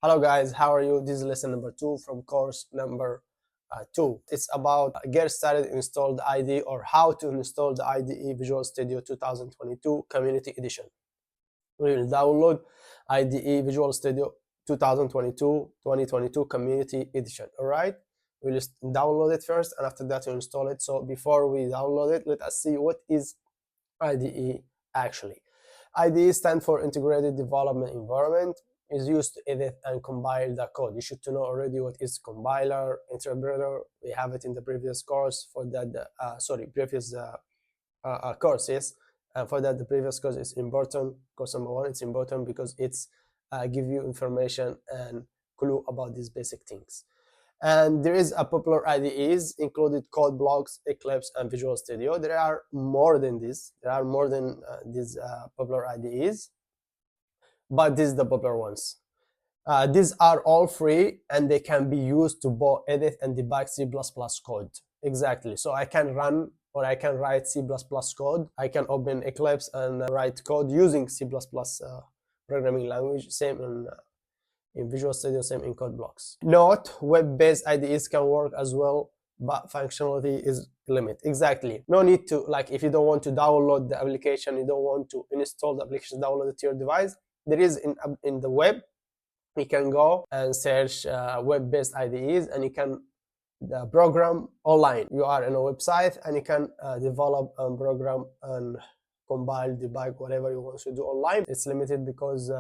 Hello guys, how are you? This is lesson number 2 from course number 2. It's about get started install the IDE or how to install the IDE Visual Studio 2022 Community Edition. We will download IDE Visual Studio 2022 Community Edition. Alright, we'll just download it first and after that we'll install it. So before we download it, let us see what is IDE actually. IDE stands for Integrated Development Environment. Is used to edit and compile the code. You should know already what is compiler, interpreter. We have it in the previous course for that. Previous courses. And for that, the previous course is important. Course number 1, it's important because it's give you information and clue about these basic things. And there is a popular IDEs included code blocks, Eclipse, and Visual Studio. There are more than this. There are more than these popular IDEs, but these are the popular ones. These are all free and they can be used to both edit and debug C++ code. Exactly. So I can run or I can write C++ code. I can open Eclipse and write code using C++ programming language. Same in Visual Studio, same in code blocks. Note, web-based IDEs can work as well, but functionality is limited. Exactly. No need to, like, if you don't want to download the application, you don't want to install the application, download it to your device. There is in the web, you can go and search web-based IDEs and you can program online. You are in a website and you can develop and program and compile, debug, whatever you want to do online. It's limited because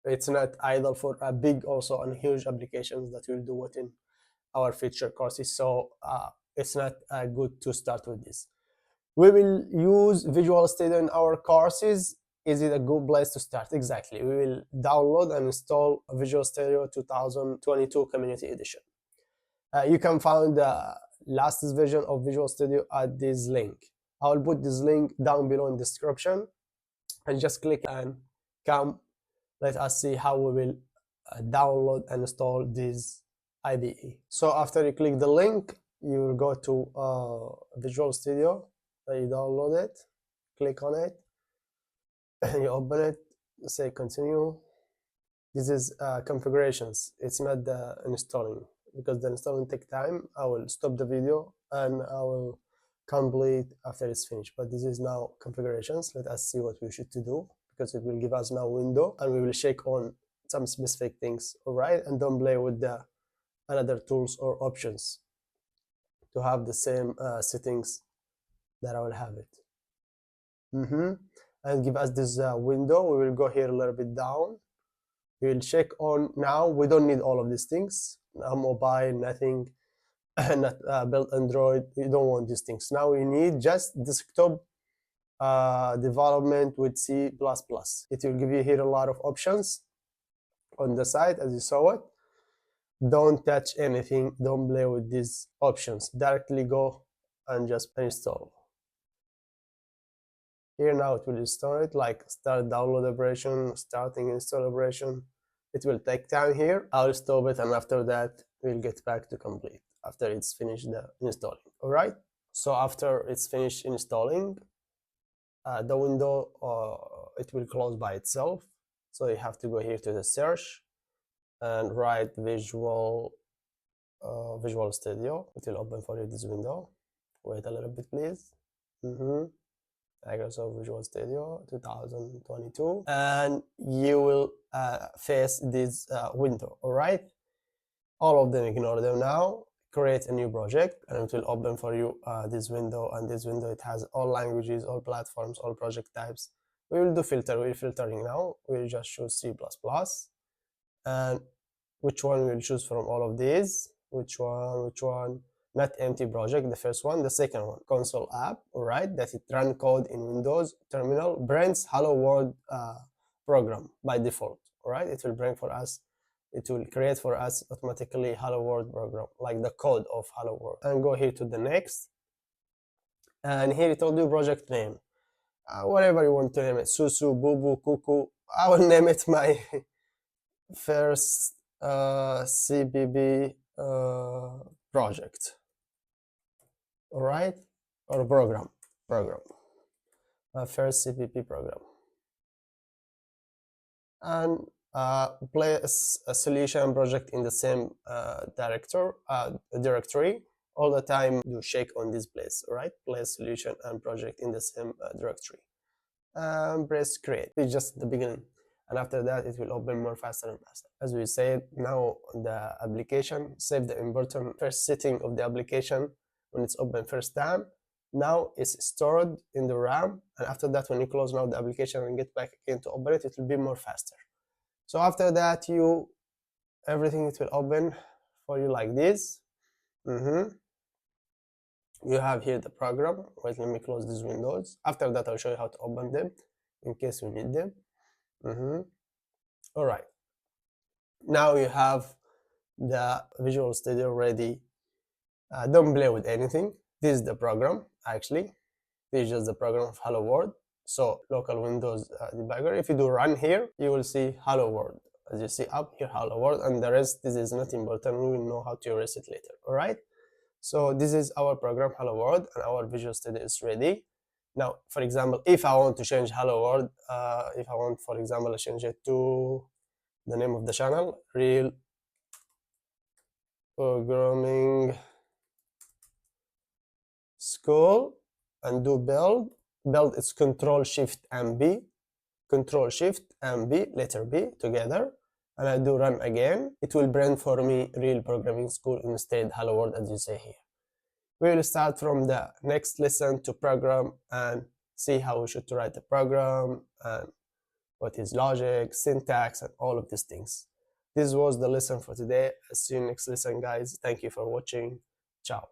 it's not idle for a big also and huge applications that will do it in our future courses. So it's not good to start with this. We will use Visual Studio in our courses. Is it a good place to start? Exactly. We will download and install Visual Studio 2022 Community Edition. You can find the latest version of Visual Studio at this link. I will put this link down below in the description and just click and come. Let us see how we will download and install this IDE. So after you click the link, you will go to Visual Studio. You download it, click on it, and you open it, say continue. This is configurations. It's not the installing, because the installing takes time. I will stop the video and I will complete after it's finished. But this is now configurations. Let us see what we should to do, because it will give us now window and we will check on some specific things. All right, and don't play with the another tools or options to have the same settings that I will have it. And give us this window. We will go here a little bit down. We will check on now. We don't need all of these things. Now mobile, nothing, not build Android. We don't want these things. Now we need just desktop development with C++. It will give you here a lot of options on the side as you saw it. Don't touch anything. Don't play with these options. Directly go and just install. Here now it will install it, like start download operation, starting install operation. It will take time here. I'll stop it and after that we'll get back to complete after it's finished the installing. All right. So after it's finished installing, the window it will close by itself. So you have to go here to the search and write Visual Studio. It will open for you this window. Wait a little bit, please. Microsoft Visual Studio 2022, and you will face this window. All right, all of them, ignore them now. Create a new project and it will open for you this window, and this window it has all languages, all platforms, all project types. We will do filter. We're filtering now. We'll just choose C++, and which one we'll choose from all of these? Which one? Not empty project, the first one. The second one, console app, all right, that it run code in Windows terminal, brings hello world program by default. All right, it will bring for us, it will create for us automatically hello world program, like the code of hello world. And go here to the next, and here it will do project name, whatever you want to name it, Susu, Bubu, Cuckoo. I will name it my first CBB project. All right, or program, first CPP program. And place a solution project in the same directory all the time. Do shake on this place, right? Place solution and project in the same directory. Press create. It's just the beginning, and after that it will open more faster and faster. As we said, now the application, save the important first setting of the application when it's open first time. Now it's stored in the RAM, and after that when you close now the application and get back again to open it, it will be more faster. So after that, everything it will open for you like this. You have here the program. Wait, let me close these windows. After that, I'll show you how to open them in case you need them. All right. Now you have the Visual Studio ready. Don't play with anything. This is the program, actually. This is just the program of Hello World. So local Windows debugger. If you do run here, you will see Hello World. As you see up here, Hello World, and the rest, this is not important. We will know how to erase it later. All right. So this is our program Hello World, and our Visual Studio is ready. Now, for example, if I want to change Hello World, if I want, for example, to change it to the name of the channel, Real Programming School, and do build. Build, it's Control Shift and B, Control Shift and B, letter B together, and I do run again. It will print for me Real Programming School instead Hello World, as you say here. We will start from the next lesson to program and see how we should write the program and what is logic, syntax, and all of these things. This was the lesson for today. I'll see you next lesson, guys. Thank you for watching. Ciao.